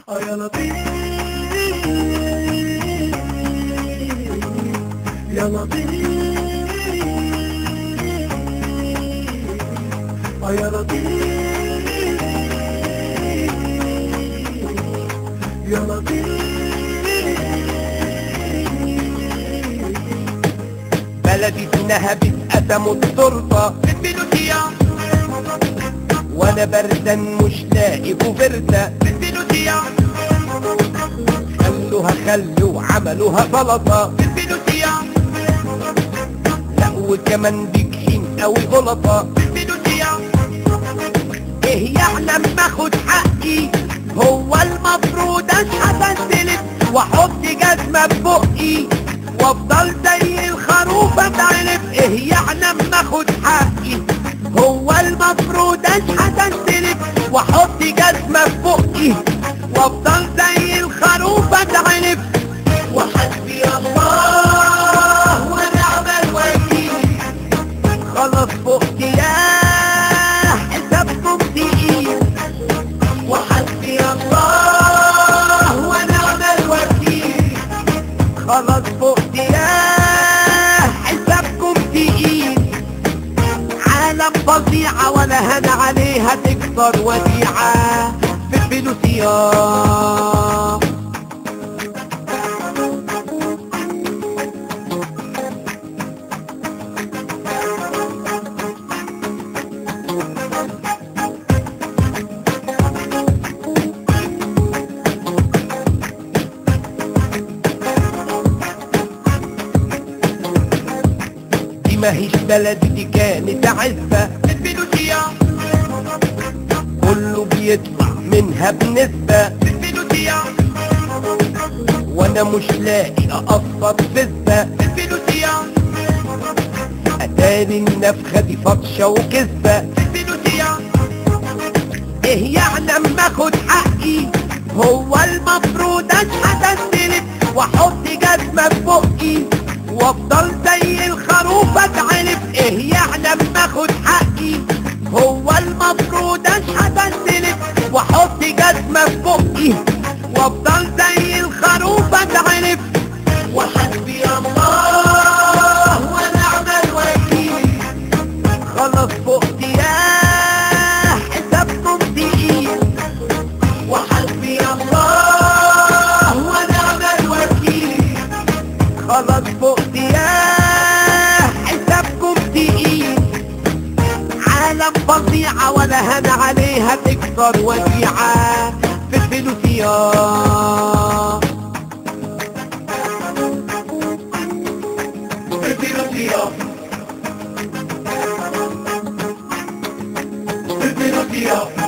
يا لطيف يا لطيف يا لطيف يا لطيف. بلدي فينها بيتقسموا التورته بالبلوتيا وانا بردان مش لاقي كوفرته بالبلوتيا خلوا عملوها سلطه بالبلوتيا لا وكمان بيكحين قوي غلطه بالبلوتيا. ايه يعني اما اخد حقي؟ هو المفروض اشحت استلف واحط جزمه في بقي وافضل زي الخروف اتعرف؟ ايه يعني اما اخد حقي؟ هو المفروض اشحت استلف واحط جزمه في بقي وافضل زي الخروف اتعرف؟ وحسبي الله ونعم الوكيل. خلاص فقت يا حسابكم تقيل. وحسبي الله ونعم الوكيل. خلاص فقت يا حسابكم تقيل. عالم فظيعة ولا هنا عليها تكسر وديعة في البلوتيا. دي ماهيش بلدي، دي كانت عزبة بالبلوتيا كله بيطلع منها بنسبة بالبلوتيا وانا مش لاقي اقصر فزة بالبلوتيا اتاري النفخة دي فطشة وكذبة بالبلوتيا. ايه يعني اما اخد حقي؟ هو المفروض اشحت استلف واحط جزمة في بقي وافضل زي الخروف اتعرف؟ ايه يعني اما اخد حقي؟ هو المفروض اشحت استلف واحط جزمة في بقي وافضل زي الخروف اتعرف؟ وحسبي الله ونعم الوكيل. خلاص فقت يا حسابكم تقيل. وحسبي الله ونعم الوكيل. خلاص فقت يا حسابكم تقيل. عالم فظيعة ولا هنا عليها تكسر وديعة في البلوتيا. بالبلوتيا بالبلوتيا.